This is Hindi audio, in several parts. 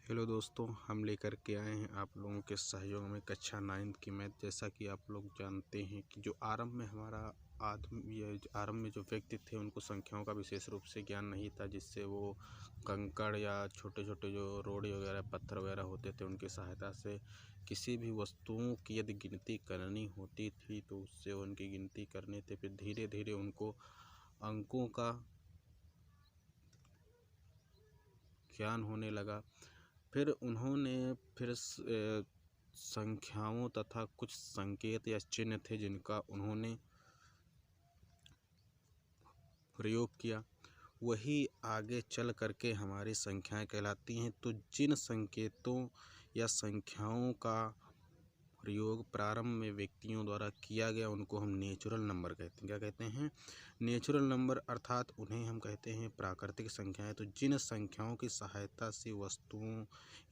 हेलो दोस्तों, हम लेकर के आए हैं आप लोगों के सहयोग में कक्षा 9 की मैथ। जैसा कि आप लोग जानते हैं कि जो आरंभ में हमारा आरंभ में जो व्यक्ति थे उनको संख्याओं का विशेष रूप से ज्ञान नहीं था, जिससे वो कंकड़ या छोटे छोटे जो रोड़े वगैरह पत्थर वगैरह होते थे उनकी सहायता से किसी भी वस्तुओं की यदि गिनती करनी होती थी तो उससे उनकी गिनती करने थे। फिर धीरे धीरे उनको अंकों का ज्ञान होने लगा। फिर उन्होंने संख्याओं तथा कुछ संकेत या चिन्ह थे जिनका उन्होंने प्रयोग किया, वही आगे चल करके हमारी संख्याएं कहलाती हैं। तो जिन संकेतों या संख्याओं का प्रयोग प्रारंभ में व्यक्तियों द्वारा किया गया उनको हम नेचुरल नंबर कहते हैं। क्या कहते हैं? नेचुरल नंबर, अर्थात उन्हें हम कहते हैं प्राकृतिक संख्याएं। तो जिन संख्याओं की सहायता से वस्तुओं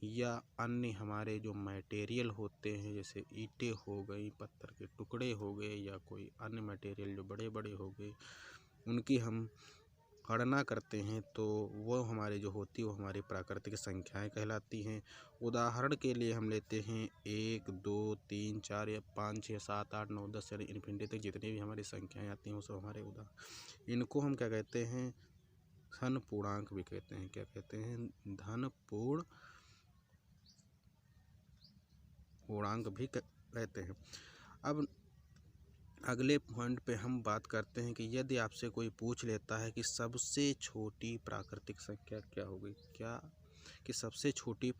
या अन्य हमारे जो मटेरियल होते हैं, जैसे ईंटें हो गई, पत्थर के टुकड़े हो गए या कोई अन्य मटेरियल जो बड़े बड़े हो गए, उनकी हम गणना करते हैं तो वो हमारी जो होती है वो हमारी प्राकृतिक संख्याएं कहलाती हैं। उदाहरण के लिए हम लेते हैं 1, 2, 3, 4 या 5, 6, 7, 8, 9, 10 यानी इन्फिनिटी तक जितनी भी हमारी संख्याएं आती हैं वो सब हमारे उदाहरण। इनको हम क्या कहते हैं? धन पूर्णांक भी कहते हैं। क्या कहते हैं? धन पूर्णांक भी कहते हैं। अब अगले पॉइंट पे हम बात करते हैं कि यदि आपसे कोई पूछ लेता है कि सबसे छोटी प्राकृतिक संख्या क्या होगी, सबसे छोटी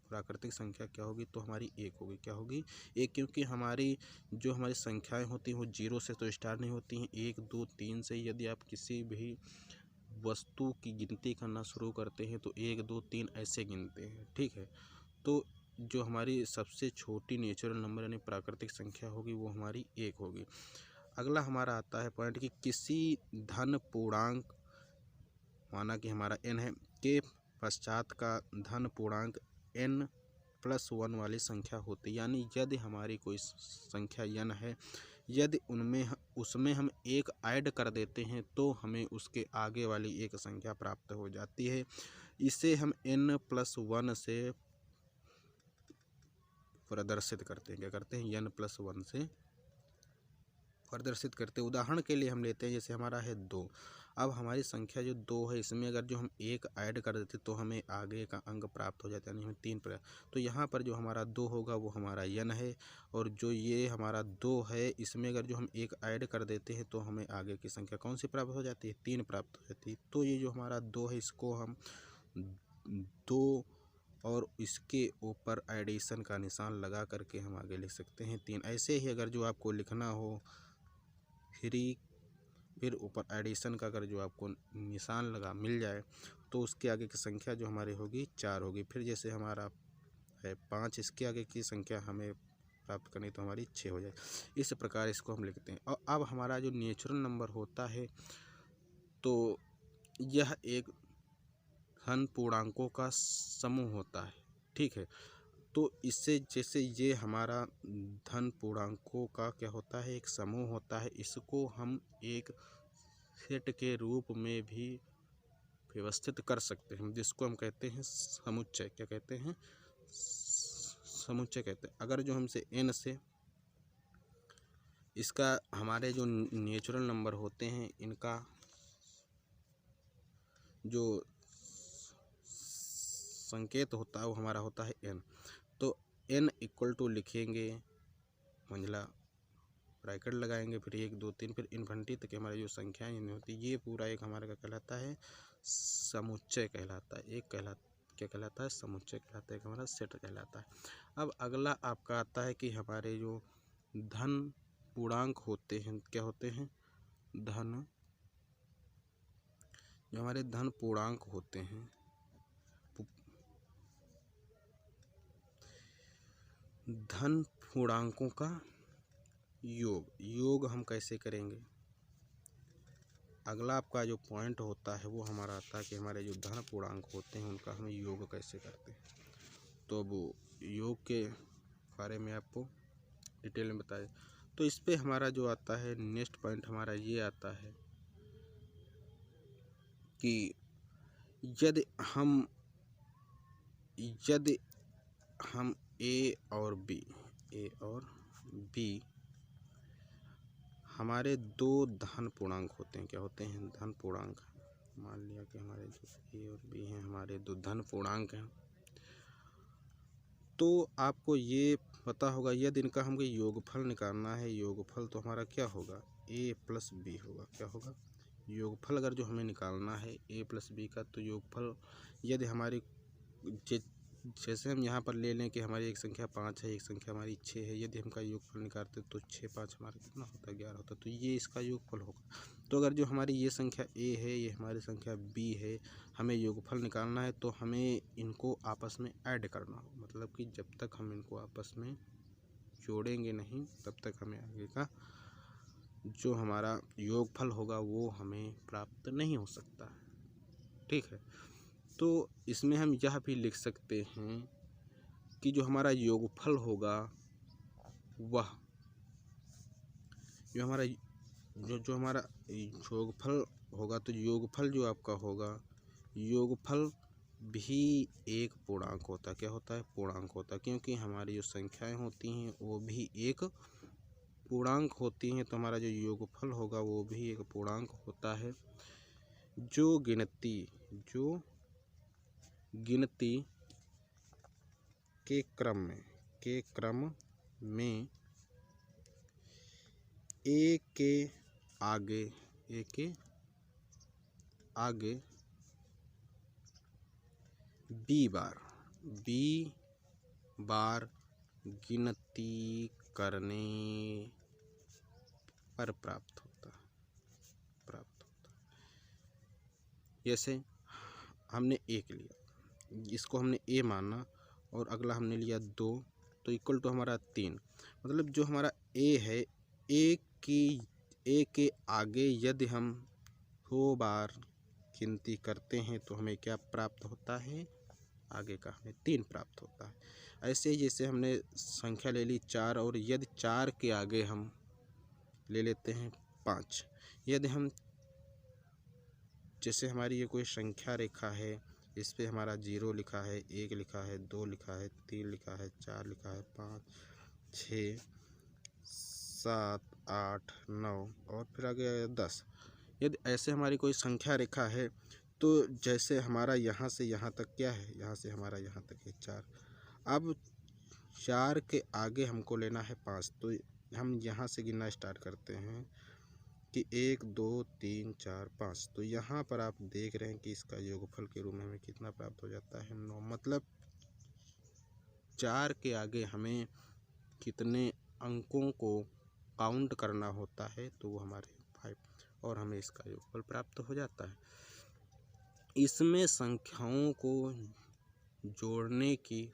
प्राकृतिक संख्या क्या होगी, तो हमारी 1 होगी। क्या होगी? 1, क्योंकि हमारी संख्याएं होती हैं वो 0 से तो स्टार्ट नहीं होती हैं। 1, 2, 3 से यदि आप किसी भी वस्तु की गिनती करना शुरू करते हैं तो 1, 2, 3 ऐसे गिनते हैं। ठीक है, तो जो हमारी सबसे छोटी नेचुरल नंबर यानी प्राकृतिक संख्या होगी वो हमारी 1 होगी। अगला हमारा आता है पॉइंट कि किसी धन पूर्णांक, माना कि हमारा n है, के पश्चात का धन पूर्णांक n+1 वाली संख्या होती है। यानी यदि हमारी कोई संख्या n है, यदि उसमें हम 1 ऐड कर देते हैं तो हमें उसके आगे वाली एक संख्या प्राप्त हो जाती है। इसे हम n+1 से प्रदर्शित करते हैं। क्या करते हैं? n+1 से प्रदर्शित करते हैं। उदाहरण के लिए हम लेते हैं, जैसे हमारा है 2। अब हमारी संख्या जो 2 है, इसमें अगर जो हम 1 ऐड कर देते तो हमें आगे का अंक प्राप्त हो जाता है, यानी हमें 3 प्राप्त। तो यहाँ पर जो हमारा 2 होगा वो हमारा n है, और जो ये हमारा 2 है इसमें अगर जो हम 1 ऐड कर देते हैं तो हमें आगे की संख्या कौन सी प्राप्त हो जाती है? 3 प्राप्त हो जाती है। तो ये जो हमारा 2 है इसको हम 2 और इसके ऊपर एडिशन का निशान लगा करके हम आगे लिख सकते हैं 3। ऐसे ही अगर जो आपको लिखना हो 3, फिर ऊपर एडिशन का अगर जो आपको निशान लगा मिल जाए तो उसके आगे की संख्या जो हमारी होगी 4 होगी। फिर जैसे हमारा है 5, इसके आगे की संख्या हमें प्राप्त करनी तो हमारी 6 हो जाए। इस प्रकार इसको हम लिखते हैं। और अब हमारा जो नेचुरल नंबर होता है तो यह एक धन पूर्णांकों का समूह होता है। ठीक है, तो इससे जैसे ये हमारा धन पूर्णांकों का क्या होता है? एक समूह होता है। इसको हम एक सेट के रूप में भी व्यवस्थित कर सकते हैं, जिसको हम कहते हैं समुच्चय। क्या कहते हैं? समुच्चय कहते हैं। अगर जो हमसे n से इसका हमारे जो नेचुरल नंबर होते हैं इनका जो संकेत होता है वो हमारा होता है n। तो n इक्वल टू लिखेंगे, मंझला ब्रैकेट लगाएंगे, फिर 1, 2, 3, फिर इन्फिनिटी तक हमारी जो संख्याएं होती है ये पूरा एक हमारा क्या कहलाता है? समुच्चय कहलाता है। क्या कहलाता है? समुच्चय कहलाता है, एक हमारा सेट कहलाता है। अब अगला आपका आता है कि हमारे जो धन पूर्णांक होते हैं क्या होते हैं? जो हमारे धन पूर्णांक होते हैं, धन पूर्णांकों का योग हम कैसे करेंगे? अगला आपका जो पॉइंट होता है वो हमारा आता है कि हमारे जो धन पूर्णांक होते हैं उनका हम योग कैसे करते हैं। तो वो योग के बारे में आपको डिटेल में बताए। तो इस पे हमारा जो आता है नेक्स्ट पॉइंट हमारा ये आता है कि यदि हम यदि हम ए और बी हमारे दो धन पूर्णांक होते हैं, क्या होते हैं, धन पूर्णांक। मान लिया कि हमारे जो ए और बी हैं हमारे दो धन पूर्णांक हैं, तो आपको ये पता होगा यदि इनका हमको योगफल निकालना है, योगफल तो हमारा क्या होगा, ए प्लस बी होगा। क्या होगा, योगफल अगर जो हमें निकालना है ए प्लस बी का, तो योगफल यदि हमारी जैसे हम यहाँ पर ले लें कि हमारी एक संख्या 5 है, एक संख्या हमारी 6 है, यदि हमका योगफल निकालते तो 6 5 हमारा कितना होता है, 11 होता है, तो ये इसका योगफल होगा। तो अगर जो हमारी ये संख्या ए है, ये हमारी संख्या बी है, हमें योगफल निकालना है, तो हमें इनको आपस में ऐड करना हो, मतलब कि जब तक हम इनको आपस में जोड़ेंगे नहीं तब तक हमें आगे का जो हमारा योगफल होगा वो हमें प्राप्त नहीं हो सकता है। ठीक है, तो इसमें हम यह भी लिख सकते हैं कि जो हमारा योगफल होगा वह जो हमारा योगफल होगा, तो योगफल जो आपका होगा, योगफल भी एक पूर्णांक होता है। क्या होता है, पूर्णांक होता है, क्योंकि हमारी जो संख्याएं होती हैं वो भी एक पूर्णांक होती हैं, तो हमारा जो योगफल होगा वो भी एक पूर्णांक होता है, जो गिनती के क्रम में ए के आगे बी बार गिनती करने पर प्राप्त होता है। जैसे हमने एक लिया, इसको हमने ए माना और अगला हमने लिया 2, तो इक्वल टू हमारा 3, मतलब जो हमारा ए है, ए के आगे यदि हम 2 बार गिनती करते हैं तो हमें क्या प्राप्त होता है, आगे का हमें 3 प्राप्त होता है। ऐसे ही जैसे हमने संख्या ले ली 4 और यदि 4 के आगे हम ले लेते हैं 5, यदि हम जैसे हमारी ये कोई संख्या रेखा है, इस पे हमारा 0 लिखा है, 1 लिखा है, 2 लिखा है, 3 लिखा है, 4 लिखा है, 5 6 7 8 9 और फिर आगे 10। यदि ऐसे हमारी कोई संख्या रेखा है, तो जैसे हमारा यहाँ से यहाँ तक क्या है, यहाँ से हमारा यहाँ तक है 4, अब 4 के आगे हमको लेना है 5, तो हम यहाँ से गिनना स्टार्ट करते हैं कि 1 2 3 4 5, तो यहाँ पर आप देख रहे हैं कि इसका योगफल के रूप में हमें कितना प्राप्त हो जाता है, 9। मतलब 4 के आगे हमें कितने अंकों को काउंट करना होता है, तो वो हमारे 5, और हमें इसका योगफल प्राप्त हो जाता है। इसमें संख्याओं को जोड़ने की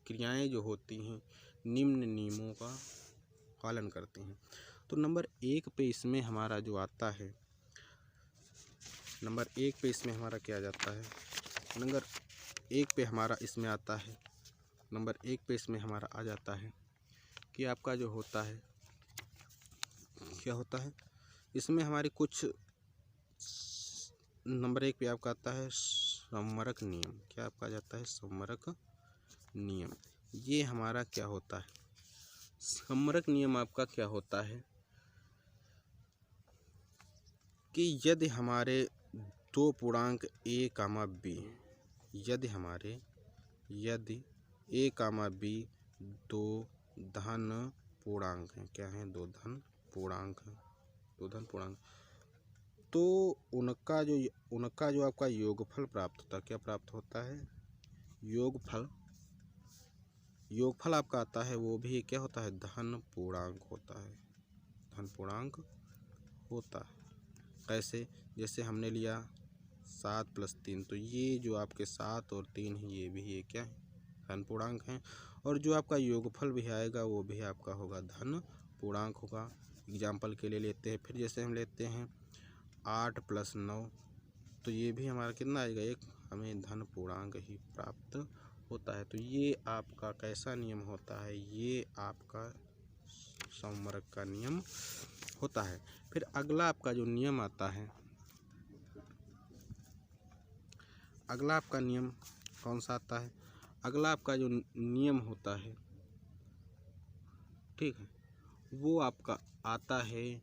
क्रियाएं जो होती हैं निम्न नियमों का पालन करती हैं। तो नंबर 1 पे इसमें हमारा जो आता है, नंबर 1 पे इसमें हमारा क्या आ जाता है, नंबर 1 पे हमारा इसमें आता है, नंबर 1 पे इसमें हमारा आ जाता है कि आपका जो होता है क्या होता है, इसमें हमारे कुछ नंबर 1 पे आपका आता है सम्मरक नियम। क्या आपका जाता है, सम्मरक नियम। ये हमारा क्या होता है, सम्मरक नियम आपका क्या होता है कि यदि हमारे दो पूर्णांक a, b, यदि a, b दो धन पूर्णांक हैं, क्या हैं, दो धन पूर्णांक हैं, तो उनका जो आपका योगफल प्राप्त होता है, क्या प्राप्त होता है, योगफल आपका आता है, वो भी क्या होता है, धन पूर्णांक होता है, कैसे, जैसे हमने लिया 7 + 3, तो ये जो आपके 7 और 3 है ये भी ये क्या है, धन पूर्णांक हैं, और जो आपका योगफल भी आएगा वो भी आपका होगा धन पूर्णांक होगा। एग्जाम्पल के लिए लेते हैं, फिर जैसे हम लेते हैं 8 + 9, तो ये भी हमारा कितना आएगा, एक हमें धन पूर्णांक ही प्राप्त होता है। तो ये आपका कैसा नियम होता है, ये आपका सम्मरक का नियम होता है। फिर अगला आपका जो नियम आता है, अगला आपका नियम कौन सा आता है। अगला आपका जो नियम होता है, ठीक है, वो आपका आता है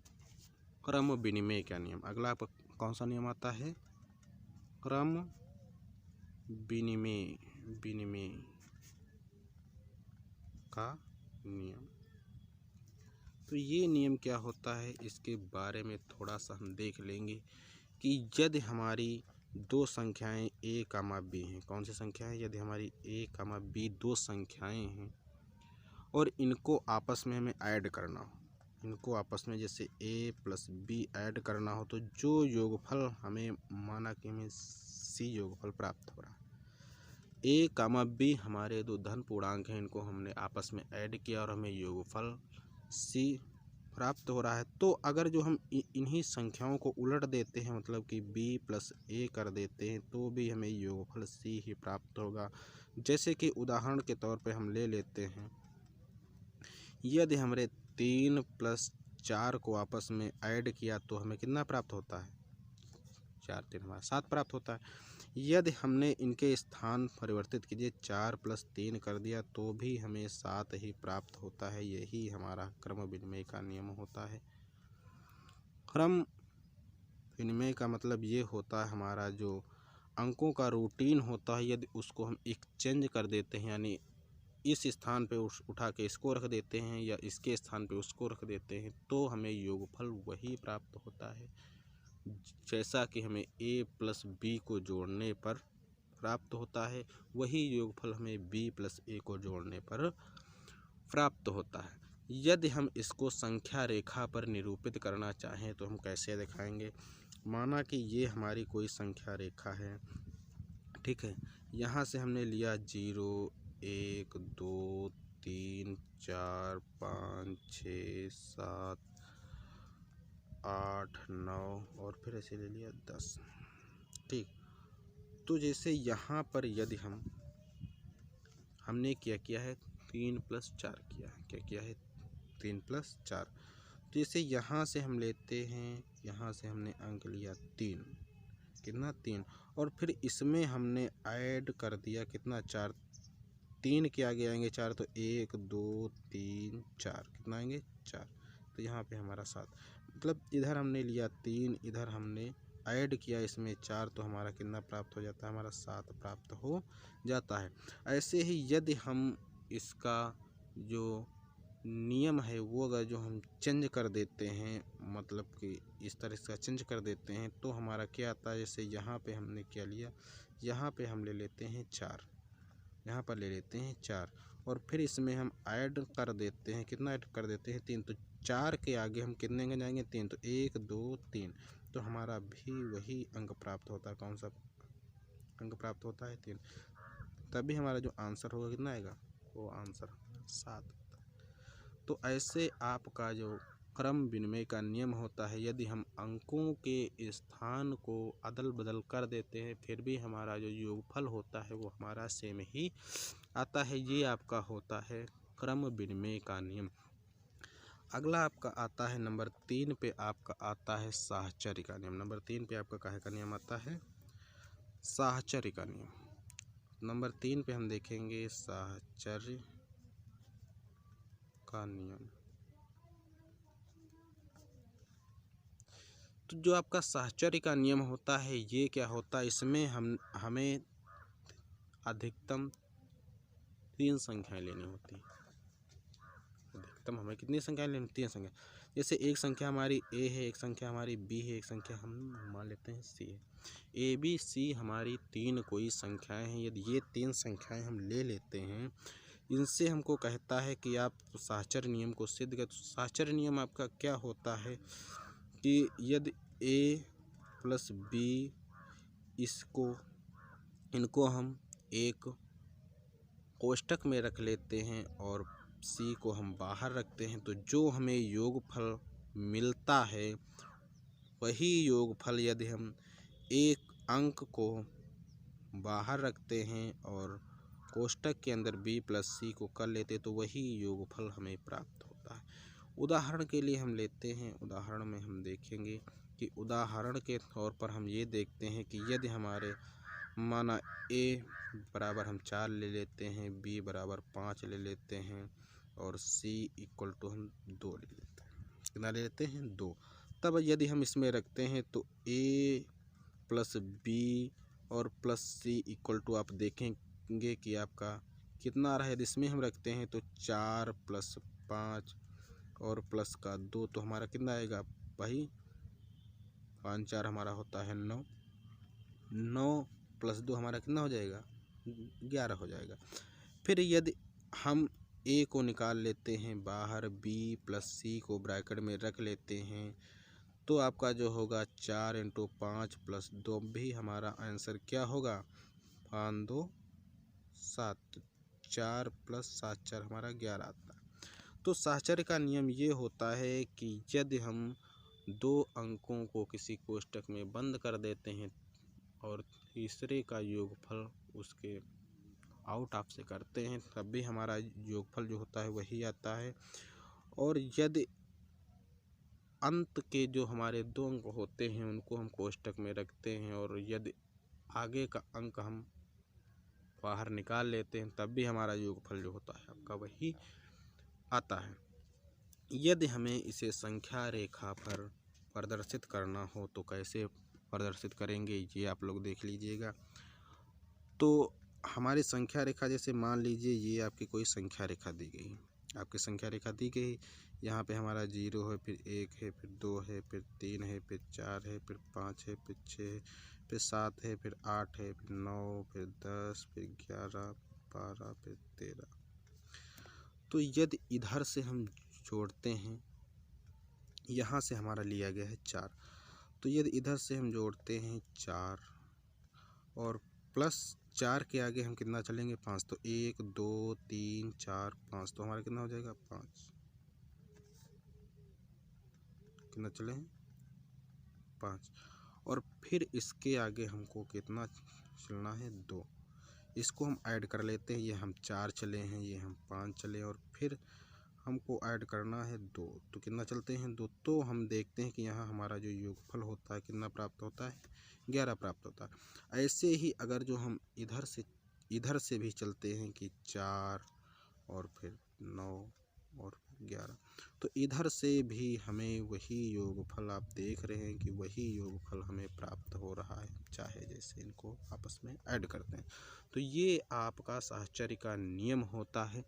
क्रम विनिमय का नियम। अगला आपका कौन सा नियम आता है, क्रम विनिमय का नियम। तो ये नियम क्या होता है, इसके बारे में थोड़ा सा हम देख लेंगे कि यदि हमारी दो संख्याएं a, b हैं। कौन सी संख्या है, यदि हमारी a, b दो संख्याएं हैं और इनको आपस में हमें ऐड करना हो, इनको आपस में जैसे a + b ऐड करना हो, तो जो योगफल हमें, माना कि हमें c योगफल प्राप्त हो रहा है। a, b हमारे दो धन पूर्णांक हैं, इनको हमने आपस में ऐड किया और हमें योगफल c प्राप्त हो रहा है। तो अगर जो हम इन्हीं संख्याओं को उलट देते हैं, मतलब कि b + a कर देते हैं, तो भी हमें योगफल c ही प्राप्त होगा। जैसे कि उदाहरण के तौर पे हम ले लेते हैं, यदि हमने 3 + 4 को आपस में ऐड किया तो हमें कितना प्राप्त होता है, 4 3 हमारा 7 प्राप्त होता है। यदि हमने इनके स्थान परिवर्तित कीजिए, 4 + 3 कर दिया तो भी हमें 7 ही प्राप्त होता है। यही हमारा क्रम विनिमय का नियम होता है। क्रम विनिमय का मतलब ये होता है, हमारा जो अंकों का रूटीन होता है, यदि उसको हम एक्सचेंज कर देते हैं, यानी इस स्थान पे उठा के इसको रख देते हैं या इसके स्थान पे उसको रख देते हैं, तो हमें योगफल वही प्राप्त होता है जैसा कि हमें a + b को जोड़ने पर प्राप्त होता है। वही योगफल हमें b + a को जोड़ने पर प्राप्त होता है। यदि हम इसको संख्या रेखा पर निरूपित करना चाहें तो हम कैसे दिखाएंगे। माना कि ये हमारी कोई संख्या रेखा है, ठीक है, यहाँ से हमने लिया 0 1 2 3 4 5 6 7 8 9 और फिर ऐसे ले लिया 10, ठीक। तो जैसे यहाँ पर यदि हमने क्या किया है, 3 + 4 किया है। क्या किया है, 3 + 4। तो जैसे यहाँ से हम लेते हैं, यहाँ से हमने अंक लिया 3, कितना 3, और फिर इसमें हमने ऐड कर दिया कितना 4, 3 के आगे आएंगे 4, तो 1 2 3 4, कितना आएंगे 4। तो यहाँ पे हमारा 7, मतलब इधर हमने लिया 3, इधर हमने ऐड किया इसमें 4, तो हमारा कितना प्राप्त हो जाता है, हमारा 7 प्राप्त हो जाता है। ऐसे ही यदि हम इसका जो नियम है वो अगर जो हम चेंज कर देते हैं, मतलब कि इस तरह से चेंज कर देते हैं, तो हमारा क्या आता है, जैसे यहाँ पे हमने क्या लिया, यहाँ पे हम ले लेते हैं 4, यहाँ पर ले लेते हैं 4, और फिर इसमें हम ऐड कर देते हैं, कितना ऐड कर देते हैं 3, तो 4 के आगे हम कितने अंक जाएंगे 3, तो 1 2 3, तो हमारा भी वही अंक प्राप्त होता है। कौन सा अंक प्राप्त होता है, 3। तभी हमारा जो आंसर होगा कितना आएगा, वो आंसर 7। तो ऐसे आपका जो क्रम विनिमय का नियम होता है, यदि हम अंकों के स्थान को अदल बदल कर देते हैं फिर भी हमारा जो योगफल होता है वो हमारा सेम ही आता है। ये आपका होता है क्रम विनिमय का नियम। अगला आपका आता है नंबर 3 पे, आपका आता है साहचर्य का नियम। नंबर 3 पे आपका काहे का नियम आता है, साहचर्य का नियम। नंबर 3 पे हम देखेंगे साहचर्य का नियम। तो जो आपका साहचर्य का नियम होता है ये क्या होता है, इसमें हमें अधिकतम 3 संख्याएं लेनी होती हैं। अधिकतम हमें कितनी संख्याएं लेनी, 3 संख्या। जैसे एक संख्या हमारी a है, एक संख्या हमारी b है, एक संख्या हम मान लेते हैं c है। a b c हमारी 3 कोई संख्याएं हैं। यदि ये 3 संख्याएं हम ले लेते हैं, इनसे हमको कहता है कि आप साहचर्य नियम को सिद्ध करें। तो साहचर्य नियम आपका क्या होता है कि यदि a + b इनको हम एक कोष्टक में रख लेते हैं और c को हम बाहर रखते हैं, तो जो हमें योगफल मिलता है वही योगफल यदि हम एक अंक को बाहर रखते हैं और कोष्टक के अंदर b + c को कर लेते तो वही योगफल हमें प्राप्त होता है। उदाहरण के लिए हम लेते हैं, उदाहरण में हम देखेंगे कि उदाहरण के तौर पर हम ये देखते हैं कि यदि हमारे माना ए बराबर हम 4 ले लेते हैं, बी बराबर 5 ले लेते हैं और सी इक्वल टू हम 2 ले लेते हैं। कितना ले लेते हैं? 2। तब यदि हम इसमें रखते हैं तो ए प्लस बी और प्लस सी इक्वल टू आप देखेंगे कि आपका कितना आ रहा है। यदि इसमें हम रखते हैं तो 4 + 5 और प्लस का 2 तो हमारा कितना आएगा? वही 5 4 हमारा होता है 9। 9 + 2 हमारा कितना हो जाएगा? 11 हो जाएगा। फिर यदि हम ए को निकाल लेते हैं बाहर, बी प्लस सी को ब्रैकेट में रख लेते हैं तो आपका जो होगा 4 × 5 + 2 भी हमारा आंसर क्या होगा? 5 2 7, 4 + 7 4 हमारा 11 आता है। तो साहचर्य का नियम ये होता है कि यदि हम 2 अंकों को किसी कोष्ठक में बंद कर देते हैं और तीसरे का योगफल उसके आउट ऑफ से करते हैं तब भी हमारा योगफल जो होता है वही आता है। और यदि अंत के जो हमारे 2 अंक होते हैं उनको हम कोष्ठक में रखते हैं और यदि आगे का अंक हम बाहर निकाल लेते हैं तब भी हमारा योगफल जो होता है आपका वही आता है। यदि हमें इसे संख्या रेखा पर प्रदर्शित करना हो तो कैसे प्रदर्शित करेंगे ये आप लोग देख लीजिएगा। तो हमारी संख्या रेखा जैसे मान लीजिए ये आपकी कोई संख्या रेखा दी गई, आपकी संख्या रेखा दी गई, यहाँ पे हमारा 0 है, फिर 1 है, फिर 2 है, फिर 3 है, फिर 4 है, फिर 5 है, फिर 6 है, फिर 7 है, फिर 8 है, फिर 9, फिर 10, फिर 11, 12, फिर 13। तो यदि इधर से हम जोड़ते हैं, यहाँ से हमारा लिया गया है 4, तो यदि इधर से हम जोड़ते हैं 4 और प्लस 4 के आगे हम कितना चलेंगे? 5। तो 1 2 3 4 5 तो हमारा कितना हो जाएगा? 5। कितना चले हैं? 5। और फिर इसके आगे हमको कितना चलना है? 2। इसको हम ऐड कर लेते हैं, ये हम 4 चले हैं, ये हम 5 चले और फिर हमको ऐड करना है 2, तो कितना चलते हैं? 2। तो हम देखते हैं कि यहाँ हमारा जो योगफल होता है कितना प्राप्त होता है? 11 प्राप्त होता है। ऐसे ही अगर जो हम इधर से भी चलते हैं कि 4 और फिर 9 और 11, तो इधर से भी हमें वही योगफल आप देख रहे हैं कि वही योगफल हमें प्राप्त हो रहा है, चाहे जैसे इनको आपस में ऐड करते हैं। तो ये आपका साहचर्य का नियम होता है,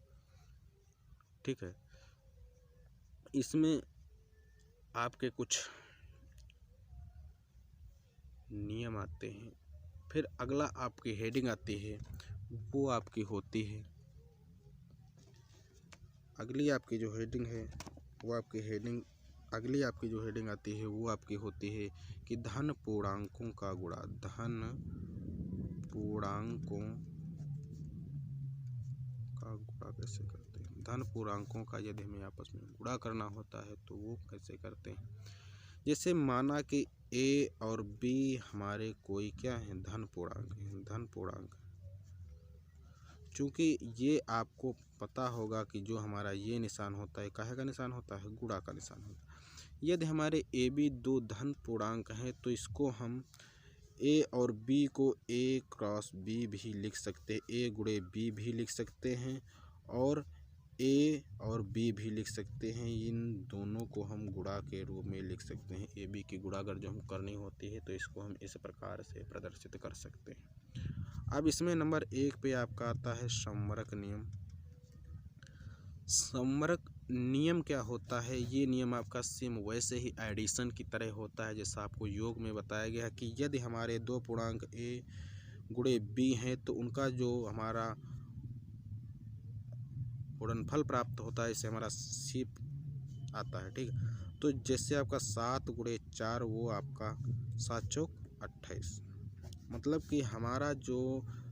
ठीक है। इसमें आपके कुछ नियम आते हैं। फिर अगला आपकी हेडिंग आती है, वो आपकी होती है, अगली आपकी जो हेडिंग है वो आपकी हेडिंग अगली आपकी जो हेडिंग आती है वो आपकी होती है कि धन पूर्णांकों का गुणा। धन पूर्णांकों का गुणा कैसे करते हैं? धन पूर्णांकों का यदि हमें आपस में गुणा करना होता है तो वो कैसे करते हैं? जैसे माना कि ए और बी हमारे कोई क्या है? धन पूर्णांक है। धन पूर्णांक, चूँकि ये आपको पता होगा कि जो हमारा ये निशान होता है काहे का निशान होता है? गुणा का निशान होता है। यदि हमारे ए बी 2 धन पूर्णांक हैं तो इसको हम ए और बी को a क्रॉस बी भी लिख सकते हैं, a गुणे बी भी लिख सकते हैं और a और b भी लिख सकते हैं। इन दोनों को हम गुणा के रूप में लिख सकते हैं। ए बी की गुणा अगर जो हम करनी होती है तो इसको हम इस प्रकार से प्रदर्शित कर सकते हैं। अब इसमें नंबर 1 पे आपका आता है संवरक नियम। संवरक नियम क्या होता है? ये नियम आपका सेम वैसे ही एडिशन की तरह होता है जैसा आपको योग में बताया गया कि यदि हमारे 2 पूर्णांक a गुणे b हैं तो उनका जो हमारा गुणनफल प्राप्त होता है इससे हमारा सी आता है, ठीक है। तो जैसे आपका 7 गुणे 4 वो आपका 7 चौक 28, मतलब कि हमारा जो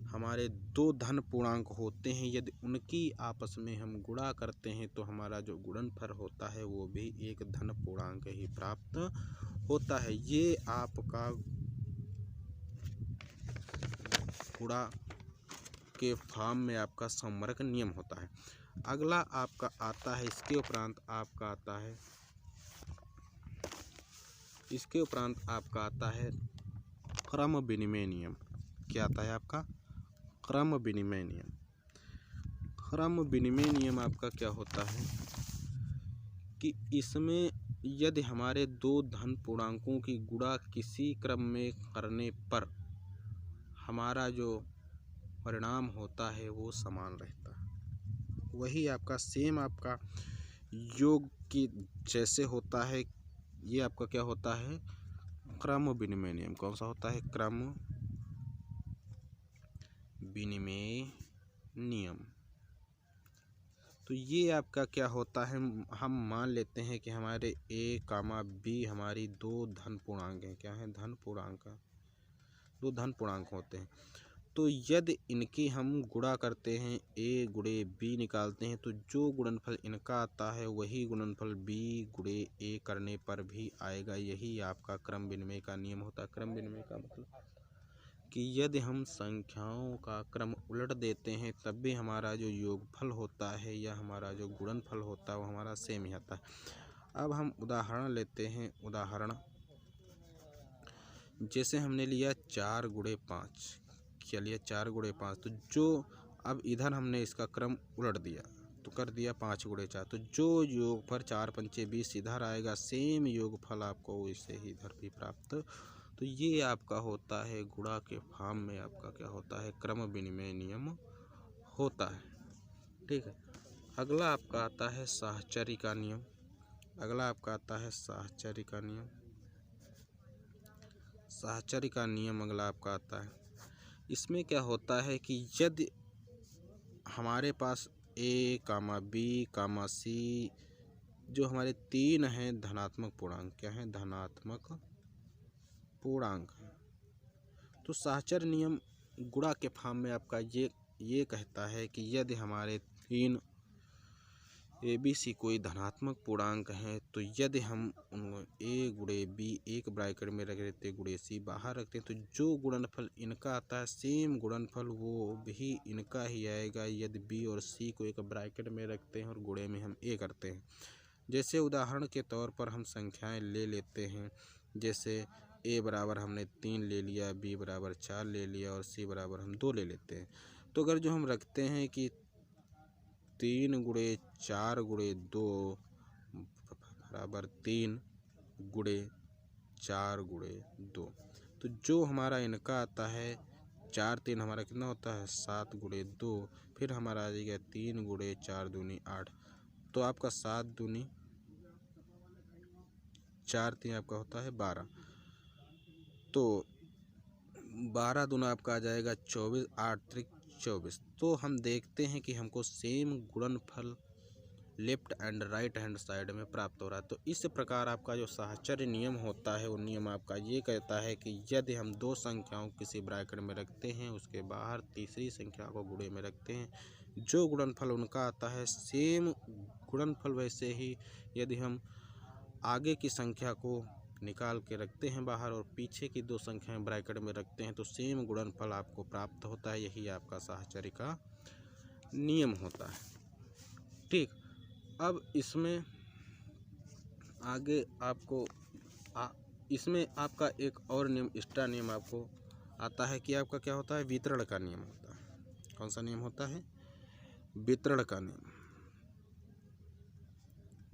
हमारे 2 धन पूर्णांक होते हैं यदि उनकी आपस में हम गुणा करते हैं तो हमारा जो गुणनफल होता है वो भी एक धन पूर्णांक ही प्राप्त होता है। ये आपका गुणा के फॉर्म में आपका संवरक नियम होता है। अगला आपका आता है, इसके उपरांत आपका आता है क्रम विनिमय नियम। क्या आता है आपका क्रम विनिमय नियम। क्रम विनिमय नियम आपका क्या होता है कि इसमें यदि हमारे दो धन पूर्णांकों की गुणा किसी क्रम में करने पर हमारा जो परिणाम होता है वो समान रहता है। वही आपका सेम आपका योग की जैसे होता है, ये आपका क्या होता है क्रम विनिमय नियम। कौन सा होता है क्रम विनिमय नियम। तो ये आपका क्या होता है, हम मान लेते हैं कि हमारे a कामा b हमारी दो धन पूर्णांक हैं। क्या है धन पूर्णांक, दो धन पूर्णांक होते हैं। तो यदि इनकी हम गुणा करते हैं a गुणे b निकालते हैं तो जो गुणनफल इनका आता है वही गुणनफल b गुणे a करने पर भी आएगा। यही आपका क्रम विनिमय का नियम होता है। क्रम विनिमय का मतलब कि यदि हम संख्याओं का क्रम उलट देते हैं तब भी हमारा जो योगफल होता है या हमारा जो गुणनफल होता है वो हमारा सेम ही आता है। अब हम उदाहरण लेते हैं। उदाहरण जैसे हमने लिया 4 गुणे 5, क्या लिया 4 गुणे 5। तो जो अब इधर हमने इसका क्रम उलट दिया तो कर दिया 5 गुणे 4। तो जो योगफल 4 पंचे 20 इधर आएगा सेम योगफल आपको वैसे ही इधर भी प्राप्त। तो ये आपका होता है गुणा के फॉर्म में आपका क्या होता है क्रम विनिमय नियम होता है। ठीक है। अगला आपका आता है साहचर्य का नियम। अगला आपका आता है साहचर्य का नियम। साहचर्य का नियम अगला आपका आता है। इसमें क्या होता है कि यदि हमारे पास a comma b comma c जो हमारे तीन हैं धनात्मक पूर्णांक, क्या है धनात्मक पूर्णांक है, तो साहचर्य नियम गुणा के फॉर्म में आपका ये कहता है कि यदि हमारे तीन ए बी सी कोई धनात्मक पूर्णांक हैं तो यदि हम a गुणे b एक ब्रैकेट में रख देते गुणे c बाहर रखते हैं तो जो गुणनफल इनका आता है सेम गुणनफल वो भी इनका ही आएगा यदि b और c को एक ब्रैकेट में रखते हैं और गुणे में हम a करते हैं। जैसे उदाहरण के तौर पर हम संख्याएं ले लेते हैं। जैसे a बराबर हमने 3 ले लिया, b बराबर 4 ले लिया और c बराबर हम 2 ले लेते हैं। तो अगर जो हम रखते हैं कि 3 गुणे 4 गुणे 2 बराबर 3 गुणे 4 गुणे 2, तो जो हमारा इनका आता है 4 3 हमारा कितना होता है 7 गुणे 2, फिर हमारा आ जाएगा 3 गुणे 4 दूनी 8। तो आपका 7 दूनी 4 3 आपका होता है 12। तो 12 दूना आपका आ जाएगा 24, 8 त्रिक 24। तो हम देखते हैं कि हमको सेम गुणनफल left and right hand side में प्राप्त हो रहा है। तो इस प्रकार आपका जो साहचर्य नियम होता है वो नियम आपका ये कहता है कि यदि हम दो संख्याओं किसी ब्रैकेट में रखते हैं उसके बाहर तीसरी संख्या को गुणे में रखते हैं, जो गुणनफल उनका आता है सेम गुणनफल वैसे ही यदि हम आगे की संख्या को निकाल के रखते हैं बाहर और पीछे की दो संख्याएं ब्रैकेट में रखते हैं तो सेम गुणनफल आपको प्राप्त होता है। यही आपका साहचर्य का नियम होता है। ठीक। अब इसमें आगे आपको इसमें आपका एक और नियम एक्स्ट्रा नियम आपको आता है कि आपका क्या होता है वितरण का नियम होता है। कौन सा नियम होता है वितरण का नियम।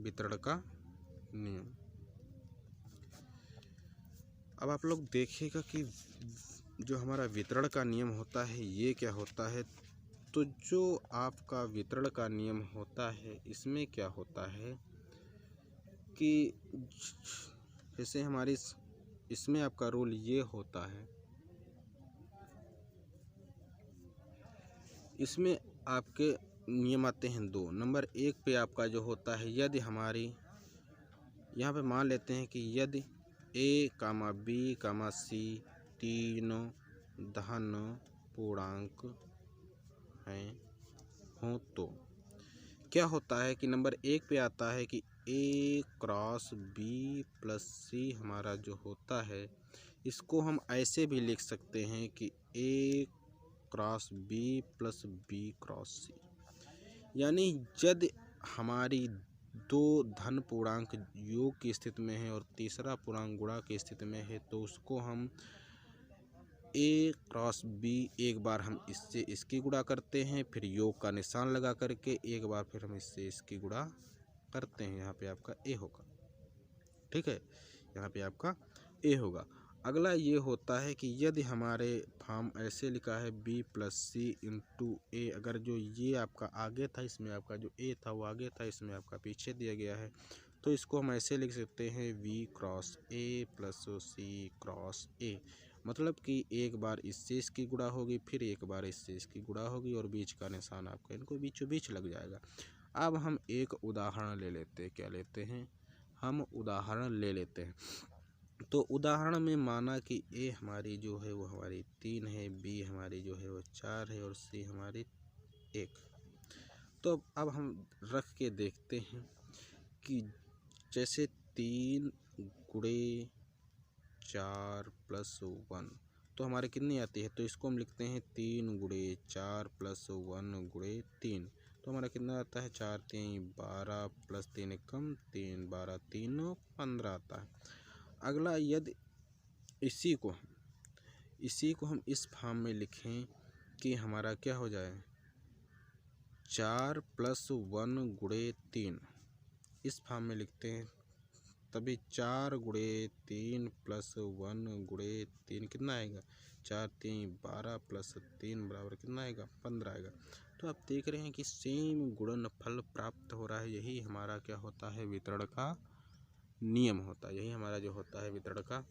वितरण का नियम। अब आप लोग देखिएगा कि जो हमारा वितरण का नियम होता है ये क्या होता है। तो जो आपका वितरण का नियम होता है इसमें क्या होता है कि जैसे हमारी इसमें आपका रोल ये होता है, इसमें आपके नियम आते हैं दो। नंबर 1 पे आपका जो होता है यदि हमारी यहाँ पे मान लेते हैं कि यदि a comma b comma c तीनों धन पूर्णांक हैं हों तो क्या होता है कि नंबर 1 पे आता है कि a cross b plus c हमारा जो होता है इसको हम ऐसे भी लिख सकते हैं कि a cross b plus b cross c। यानी यदि हमारी दो धन पूर्णांक योग की स्थिति में है और तीसरा पूर्णांक गुणा की स्थिति में है तो उसको हम ए क्रॉस बी, एक बार हम इससे इसकी गुणा करते हैं, फिर योग का निशान लगा करके एक बार फिर हम इससे इसकी गुणा करते हैं। यहाँ पे आपका ए होगा, ठीक है, यहाँ पे आपका ए होगा। अगला ये होता है कि यदि हमारे फॉर्म ऐसे लिखा है बी प्लस सी इंटू ए, अगर जो ये आपका आगे था, इसमें आपका जो ए था वो आगे था, इसमें आपका पीछे दिया गया है, तो इसको हम ऐसे लिख सकते हैं we cross A plus C cross A. मतलब कि एक बार इससे इसकी गुणा होगी, फिर एक बार इससे इसकी गुणा होगी और बीच का निशान आपका इनको बीचों बीच लग जाएगा। अब हम एक उदाहरण ले लेते हैं। क्या लेते हैं? हम उदाहरण ले लेते हैं। तो उदाहरण में माना कि ए हमारी जो है वो हमारी 3 है, बी हमारी जो है वो 4 है और सी हमारी 1। तो अब हम रख के देखते हैं कि जैसे 3 गुणे 4 प्लस 1 तो हमारे कितनी आती है, तो इसको हम लिखते हैं 3 गुणे 4 प्लस 1 गुणे 3, तो हमारा कितना आता है 4 3 12 प्लस 3 कम 3 12 3 15 आता है। अगला यदि इसी को हम इस फॉर्म में लिखें कि हमारा क्या हो जाए 4 प्लस 1 गुणे 3, इस फॉर्म में लिखते हैं, तभी 4 गुणे 3 प्लस 1 गुणे 3 कितना आएगा 4 3 12 प्लस 3 बराबर कितना आएगा 15 आएगा। तो आप देख रहे हैं कि सेम गुणनफल प्राप्त हो रहा है। यही हमारा क्या होता है वितरण का नियम होता है। यही हमारा जो होता है वितरण का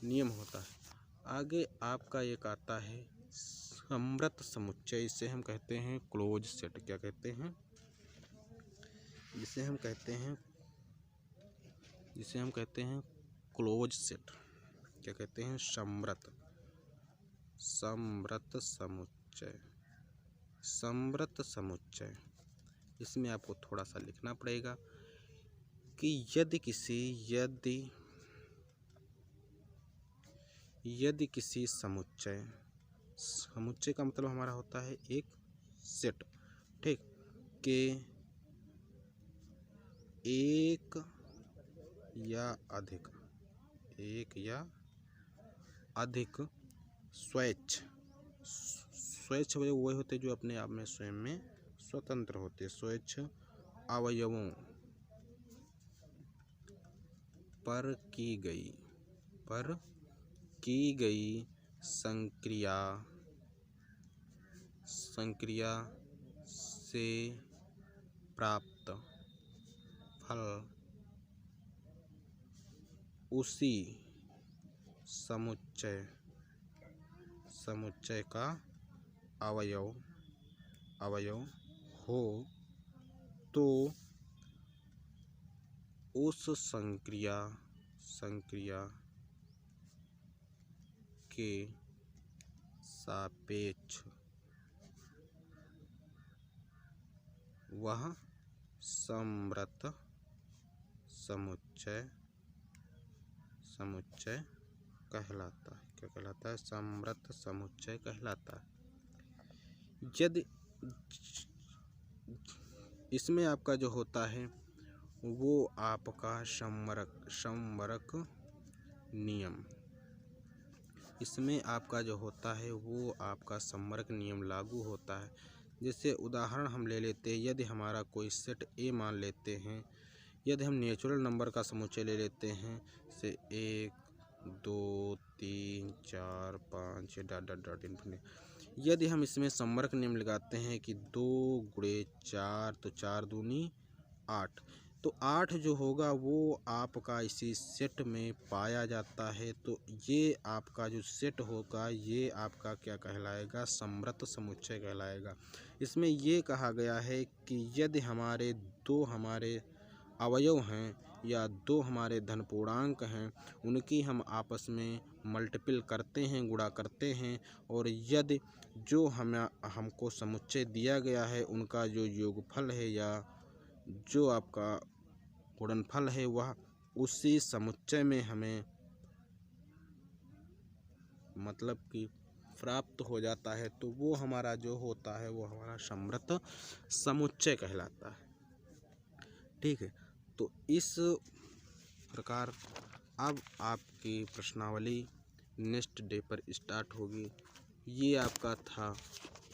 नियम होता है। आगे आपका एक आता है समृत समुच्चय, इसे हम कहते हैं क्लोज सेट। क्या कहते हैं? जिसे हम कहते हैं क्लोज सेट। क्या कहते हैं? समृत समुच्चय। इसमें आपको थोड़ा सा लिखना पड़ेगा कि यदि किसी समुच्चय का मतलब हमारा होता है एक सेट, ठीक, के एक या अधिक स्वैच्छ वो होते जो अपने आप में स्वयं में स्वतंत्र होते, स्वैच्छ अवयवों पर की गई संक्रिया से प्राप्त फल उसी समुच्चय का अवयव हो तो उस संक्रिया के सापेक्ष वह समृत समुच्चय कहलाता है। क्या कहलाता है? समृत समुच्चय कहलाता है। यदि इसमें आपका जो होता है वो आपका समवर्क नियम, इसमें आपका जो होता है वो आपका समवर्क नियम लागू होता है। जैसे उदाहरण हम ले लेते हैं, यदि हमारा कोई सेट ए मान लेते हैं, यदि हम नेचुरल नंबर का समुच्चय ले लेते हैं से 1 2 3 4 5 डॉट इन्फिनिटी, यदि हम इसमें समवर्क नियम लगाते हैं कि 2 गुणे 4 तो 4 दूनी 8, तो 8 जो होगा वो आपका इसी सेट में पाया जाता है। तो ये आपका जो सेट होगा ये आपका क्या कहलाएगा? समृत समुच्चय कहलाएगा। इसमें ये कहा गया है कि यदि हमारे अवयव हैं या 2 हमारे धन पूर्णांक हैं, उनकी हम आपस में मल्टीपल करते हैं, गुणा करते हैं, और यदि जो हमको समुच्चय दिया गया है उनका जो योगफल है या जो आपका गुणनफल है वह उसी समुच्चय में हमें मतलब कि प्राप्त हो जाता है, तो वो हमारा जो होता है वो हमारा समृत समुच्चय कहलाता है। ठीक है, तो इस प्रकार अब आपकी प्रश्नावली नेक्स्ट डे पर स्टार्ट होगी। ये आपका था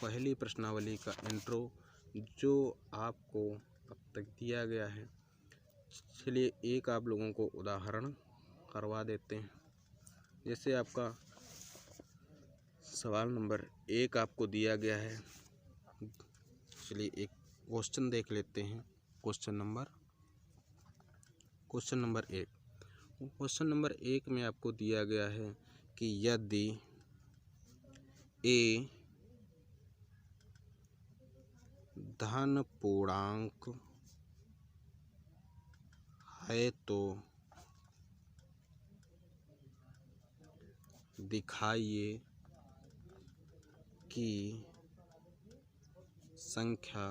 पहली प्रश्नावली का इंट्रो जो आपको अब तक दिया गया है। चलिए एक आप लोगों को उदाहरण करवा देते हैं। जैसे आपका सवाल नंबर 1 आपको दिया गया है। चलिए एक क्वेश्चन देख लेते हैं। Question number 1। क्वेश्चन नंबर 1 में आपको दिया गया है कि यदि ए धन पूर्णांक है तो दिखाइए कि संख्या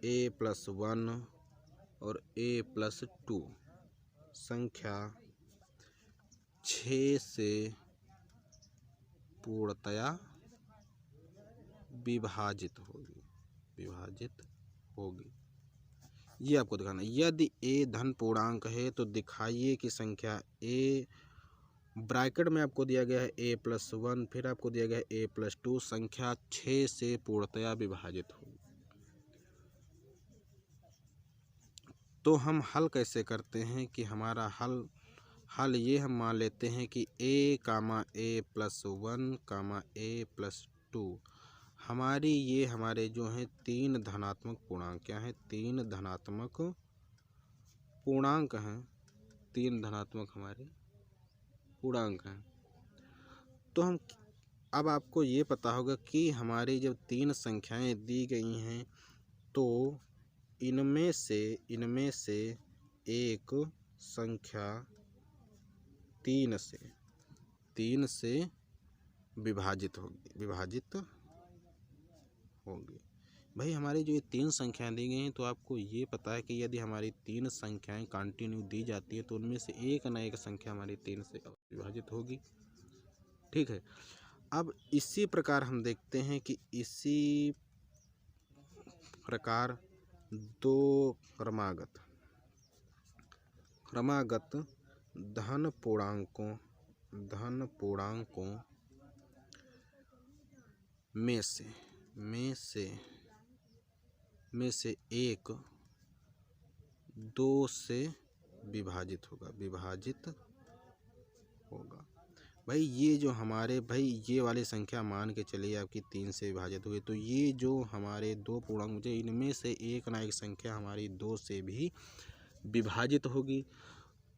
a+1 और a+2 संख्या 6 से पूर्णतया विभाजित होगी। ये आपको दिखाना है। यदि a धन पूर्णांक है तो दिखाइए कि संख्या a ब्रैकेट में आपको दिया गया है a+1, फिर आपको दिया गया है a+2 संख्या 6 से पूर्णतया विभाजित होगी। तो हम हल कैसे करते हैं कि हमारा हल ये हम मान लेते हैं कि a+1, a+2 हमारे जो हैं 3 धनात्मक पूर्णांक क्या हैं? 3 धनात्मक पूर्णांक हैं। 3 धनात्मक हमारे पूर्णांक हैं। तो हम अब आपको ये पता होगा कि हमारी जब 3 संख्याएं दी गई हैं तो इनमें से एक संख्या 3 से विभाजित होगी। भाई हमारी जो ये 3 संख्याएं दी गई हैं तो आपको ये पता है कि यदि हमारी 3 संख्याएं कंटिन्यू दी जाती है तो उनमें से एक ना एक संख्या हमारी 3 से विभाजित होगी। ठीक है। अब इसी प्रकार हम देखते हैं कि इसी प्रकार 2 क्रमागत धन पूर्णांकों में से एक 2 से विभाजित होगा। भाई ये जो हमारे ये वाली संख्या मान के चलिए आपकी 3 से विभाजित हुई, तो ये जो हमारे 2 पूर्णांक मुझे इनमें से एक ना एक संख्या हमारी 2 से भी विभाजित होगी।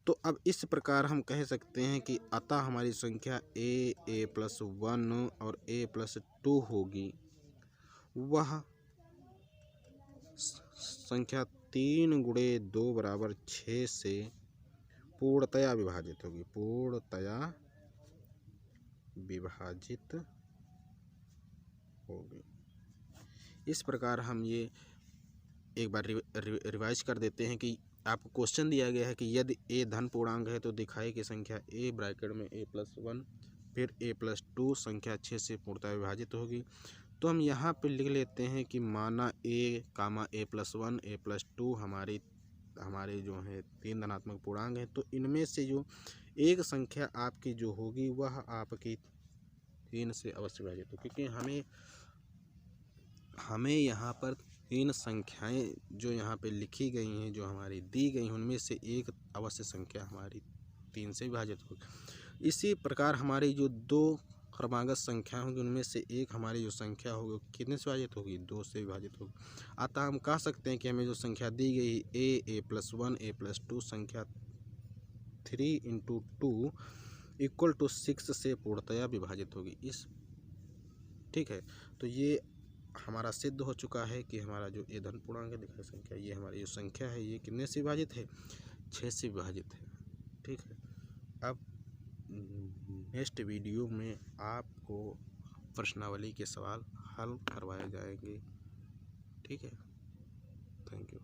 तो अब इस प्रकार हम कह सकते हैं कि अतः हमारी संख्या a+1 और a+2 होगी वह संख्या 3 × 2 = 6 से पूर्णतया विभाजित होगी। इस प्रकार हम ये एक बार रिवाइज कर देते हैं कि आपको क्वेश्चन दिया गया है कि यदि a धन पूर्णांक है तो दिखाए कि संख्या a ब्रैकेट में a+1 फिर a+2 संख्या 6 से पूर्णतः विभाजित होगी। तो हम यहाँ पे लिख लेते हैं कि माना a+1 a+2 हमारे जो है 3 धनात्मक पूर्णांक हैं। तो इनमें से जो एक संख्या आपकी जो होगी वह आपकी 3 से अवश्य विभाजित होगी, क्योंकि हमें यहाँ पर 3 संख्याएं जो यहाँ पे लिखी गई हैं, जो हमारी दी गई, उनमें से एक अवश्य संख्या हमारी 3 से विभाजित होगी। इसी प्रकार हमारी जो 2 क्रमागत संख्याएं होंगी उनमें से एक हमारी जो संख्या होगी कितने से विभाजित होगी? 2 से विभाजित होगी। अतः हम कह सकते हैं कि हमें जो संख्या दी गई a+1 a+2 संख्या 3 × 2 = 6 से पूर्णतया विभाजित होगी। ठीक है। तो ये हमारा सिद्ध हो चुका है कि हमारा जो a धन पूर्णांक है दिखाई संख्या, ये हमारी जो संख्या है ये कितने से विभाजित है? 6 से विभाजित है। ठीक है। अब नेक्स्ट वीडियो में आपको प्रश्नावली के सवाल हल करवाए जाएंगे। ठीक है। Thank you.